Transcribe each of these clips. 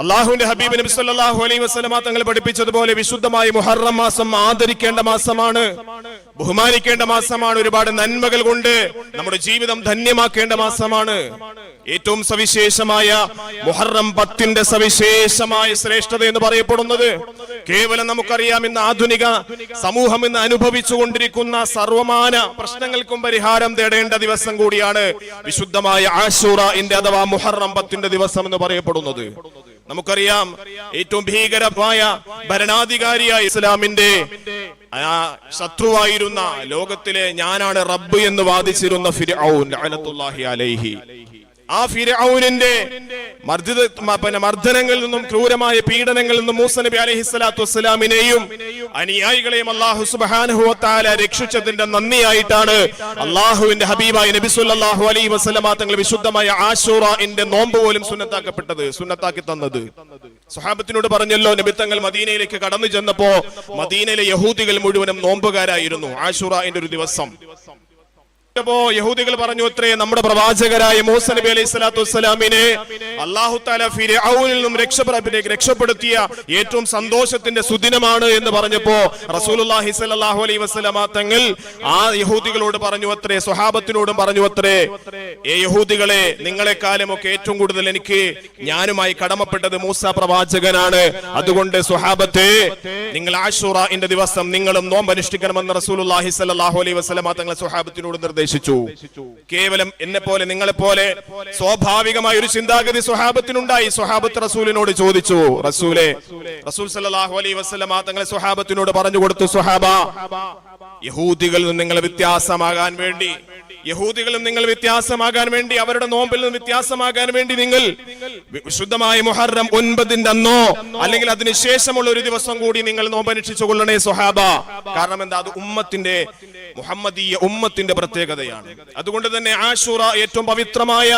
അള്ളാഹുവിന്റെ ഹബീബ് നബി സല്ലല്ലാഹു അലൈഹി വസല്ലമ തങ്ങൾ പഠിപ്പിച്ചതുപോലെ വിശുദ്ധമായ മുഹറം മാസം ആദരിക്കേണ്ട മാസമാണ്, ബഹുമാനിക്കേണ്ട മാസമാണ്. ഒരുപാട് നന്മകൾ കൊണ്ട് നമ്മുടെ ജീവിതം ധന്യമാക്കേണ്ട മാസമാണ്. ഏറ്റവും സവിശേഷമായ മുഹറം 10ന്റെ സവിശേഷമായ ശ്രേഷ്ഠത എന്ന് പറയപ്പെടുന്നത് കേവലം നമുക്കറിയാം, ഇന്ന് ആധുനിക സമൂഹം ഇന്ന് അനുഭവിച്ചുകൊണ്ടിരിക്കുന്ന സർവമാന പ്രശ്നങ്ങൾക്കും പരിഹാരം തേടേണ്ട ദിവസം കൂടിയാണ് വിശുദ്ധമായ ആശൂറയുടെ അഥവാ മുഹറം 10ന്റെ ദിവസം എന്ന് പറയപ്പെടുന്നത്. നമുക്കറിയാം, ഏറ്റവും ഭീകരമായ ഭരണാധികാരിയായ ഇസ്ലാമിന്റെ ശത്രുവായിരുന്ന, ലോകത്തിലെ ഞാനാണ് റബ്ബ് എന്ന് വാദിച്ചിരുന്ന ഫിർഔൻ ലഅനത്തുല്ലാഹി അലൈഹി, ആ ഫിർഔനിന്റെ മർദ്ദനങ്ങളിൽ നിന്നും ക്രൂരമായ പീഡനങ്ങളിൽ നിന്നും മൂസ നബി അലൈഹിസ്സലാത്തു വസ്സലാമിനെയും അനുയായികളെയും അല്ലാഹു സുബ്ഹാനഹു വ തആല രക്ഷിച്ചതിന്റെ നന്ദിയായിട്ടാണ് അല്ലാഹുവിന്റെ ഹബീബായ നബി സല്ലല്ലാഹു അലൈഹി വസല്ലമ തങ്ങൾ വിശുദ്ധമായ ആശൂറയുടെ നോമ്പ് പോലും സുന്നത്താക്കി തന്നത്. സ്വഹാബത്തിനോട് പറഞ്ഞല്ലോ, നബി തങ്ങൾ മദീനയിലേക്ക് കടന്നു ചെന്നപ്പോ മദീനയിലെ യഹൂദികൾ മുഴുവനും നോമ്പുകാരായിരുന്നു ആശൂറയുടെ ഒരു ദിവസം. യഹൂദികൾ പറഞ്ഞു, അത്രേ നമ്മുടെ പ്രവാചകരായ മൂസ നബി അലൈഹി സ്വലാത്തു വസ്സലാമിനെ അല്ലാഹു തആല ഫിർഔനിൽ നിന്നും രക്ഷപ്പെടുത്തിയ ഏറ്റവും സന്തോഷത്തിന്റെ സുദിനമാണ് എന്ന് പറഞ്ഞപ്പോ റസൂലുള്ളാഹി സ്വല്ലല്ലാഹു അലൈഹി വസല്ലമ തങ്ങൾ ആ യഹൂദികളോട് പറഞ്ഞു അത്രേ, സ്വഹാബത്തിനോടും പറഞ്ഞു അത്രേ, ഏ യഹൂദികളെ, നിങ്ങളെക്കാളുമൊക്കെ ഏറ്റവും കൂടുതൽ എനിക്ക് ഞാനുമായി കടമപ്പെട്ടത് മൂസ പ്രവാചകനാണ്. അതുകൊണ്ട് സ്വഹാബത്തെ, നിങ്ങൾ ആശൂറയുടെ ദിവസം നിങ്ങളും നോമ്പ് അനുഷ്ഠിക്കണമെന്ന് റസൂലുള്ളാഹി സ്വല്ലല്ലാഹു അലൈഹി വസല്ലമ തങ്ങൾ സ്വഹാബത്തിനോട് നിർദ്ദേശിച്ചു. കേവലം എന്നെ പോലെ നിങ്ങളെ പോലെ സ്വാഭാവികമായ ഒരു ചിന്താഗതി സ്വഹാബത്തിനുണ്ടായി. സ്വഹാബത്ത് റസൂലിനോട് ചോദിച്ചു, റസൂൽ സല്ലല്ലാഹു അലൈഹി വസല്ലമ തങ്ങൾ സ്വഹാബത്തിനോട് പറഞ്ഞു കൊടുത്തു, സ്വഹാബ, യഹൂദികളിൽ നിന്ന് നിങ്ങൾ വ്യത്യാസമാകാൻ വേണ്ടി അവരുടെ നോമ്പിൽ നിന്ന് വ്യത്യാസമാകാൻ വേണ്ടി നിങ്ങൾ വിശുദ്ധമായ മുഹറം 9ന്റെ അന്നോ അല്ലെങ്കിൽ അതിനുശേഷമുള്ള ഒരു ദിവസം കൂടി നിങ്ങൾ നോമ്പ് അനുഷ്ഠിച്ചു കൊള്ളണേ സ്വഹാബ. കാരണം എന്താ, അത് മുഹമ്മദീയ ഉമ്മത്തിന്റെ പ്രത്യേകതയാണ്. അതുകൊണ്ട് തന്നെ ആശൂറ ഏറ്റവും പവിത്രമായ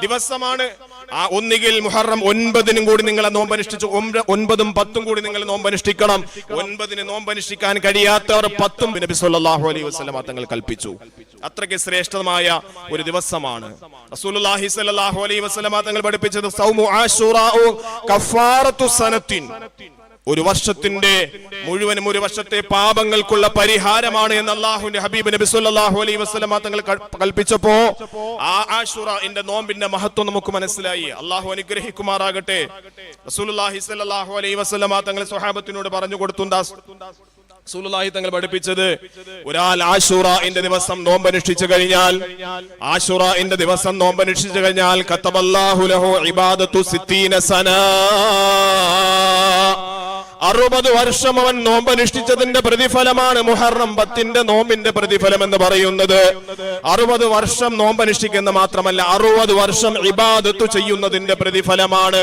ദിവസമാണ്. ആ ഒന്നുകിൽ മുഹറം 9നും കൂടി നിങ്ങൾ നോമ്പനുഷ്ഠിച്ചു, 9ഉം 10ഉം കൂടി നിങ്ങൾ നോമ്പനുഷ്ഠിക്കണം. 9ന് നോമ്പനുഷ്ഠിക്കാൻ കഴിയാത്തവർ 10ഉം നബി സല്ലല്ലാഹു അലൈഹി വസല്ലമ തങ്ങൾ കൽപ്പിച്ചു. അത്രയ്ക്ക് ശ്രേഷ്ഠമായ ഒരു ദിവസമാണ്. റസൂലുള്ളാഹി സ്വല്ലല്ലാഹു അലൈഹി വസല്ലമ തങ്ങൾ പഠിപ്പിച്ചത് സൗമു ആശൂറ കഫാറത്തു സനത്തിൻ, ഒരു വർഷത്തെ പാപങ്ങൾക്കുള്ള പരിഹാരമാണ് എന്ന് അല്ലാഹുവിന്റെ ഹബീബ് നബി സല്ലല്ലാഹു അലൈഹി വസല്ലമ തങ്ങൾ കൽപ്പിച്ചപ്പോ ആ ആശൂറയുടെ നോമ്പിന്റെ മഹത്വം നമുക്ക് മനസ്സിലായി. അല്ലാഹു അനുഗ്രഹിക്കുമാറാകട്ടെ. റസൂലുള്ളാഹി സ്വല്ലല്ലാഹു അലൈഹി വസല്ലമ തങ്ങൾ സ്വഹാബത്തിനോട് പറഞ്ഞു കൊടുത്തു, റസൂലുള്ളാഹി തങ്ങൾ പഠിപ്പിച്ചത്, ഒരാൾ ആശൂറയുടെ ദിവസം നോമ്പനുഷ്ഠിച്ചു കഴിഞ്ഞാൽ കതബല്ലാഹു ലഹു ഇബാദത്തു 60 സന, 60 വർഷം അവൻ നോമ്പനുഷ്ഠിച്ചതിന്റെ പ്രതിഫലമാണ് മുഹറം 10ന്റെ നോമ്പിന്റെ പ്രതിഫലം എന്ന് പറയുന്നത്. 60 വർഷം നോമ്പനുഷ്ഠിക്കുന്ന മാത്രമല്ല, 60 വർഷം ഇബാദത്ത് ചെയ്യുന്നതിന്റെ പ്രതിഫലമാണ്.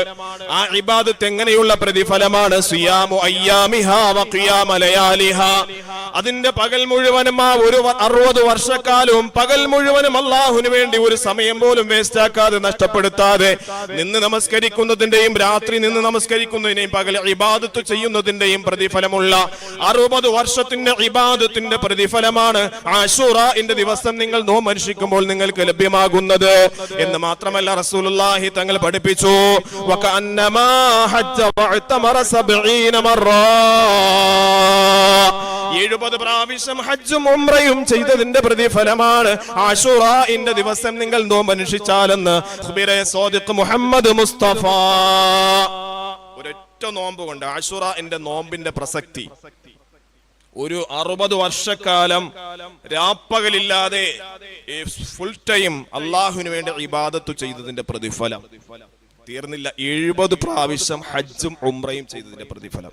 ആ ഇബാദത്ത് എങ്ങനെയുള്ള പ്രതിഫലമാണ്? സിയാമു അയ്യാമിഹാ വ ഖിയാമ ലയാലിഹാ, അതിന്റെ പകൽ മുഴുവനും, ആ ഒരു 60 വർഷക്കാലവും പകൽ മുഴുവനും അല്ലാഹുവിന് വേണ്ടി ഒരു സമയം പോലും വേസ്റ്റ് ആക്കാതെ, നഷ്ടപ്പെടുത്താതെ നിന്ന് നമസ്കരിക്കുന്നതിന്റെയും രാത്രി നിന്ന് നമസ്കരിക്കുന്നതിന്റെയും പകൽ ഇബാദത്ത് ചെയ്യുന്നതിന്റെയും പ്രതിഫലമുള്ള 60 വർഷത്തിന്റെ ഇബാദത്തിന്റെ പ്രതിഫലമാണ് ആശൂറയുടെ ദിവസം നിങ്ങൾ നോമ്പനുഷ്ഠിക്കുമ്പോൾ നിങ്ങൾക്ക് ലഭ്യമാകുന്നത് എന്ന് മാത്രമല്ല, റസൂലുള്ളാഹി തങ്ങൾ പഠിപ്പിച്ചു, വകഅന്നമാ ഹജ്ജ വഅതമറ 70 മറ, 70 പ്രാവശ്യം ഹജ്ജും ഉംറയും ചെയ്തതിന്റെ പ്രതിഫലമാണ് ആശൂറയുടെ ദിവസം നിങ്ങൾ നോമ്പനുഷ്ഠിച്ചാലെന്ന് സ്വാദിഖ് മുഹമ്മദ് മുസ്തഫ. ഒരൊറ്റ നോമ്പ് കൊണ്ട് ആശൂറയുടെ നോമ്പിന്റെ പ്രസക്തി, ഒരു 60 വർഷക്കാലം രാപ്പകലില്ലാതെ ഫുൾ ടൈം അള്ളാഹുവിന് വേണ്ടി ഇബാദത്ത് ചെയ്തതിന്റെ പ്രതിഫലം തീർന്നില്ല. 70 പ്രാവശ്യം ഹജ്ജും ഉംറയും ചെയ്തതിന്റെ പ്രതിഫലം.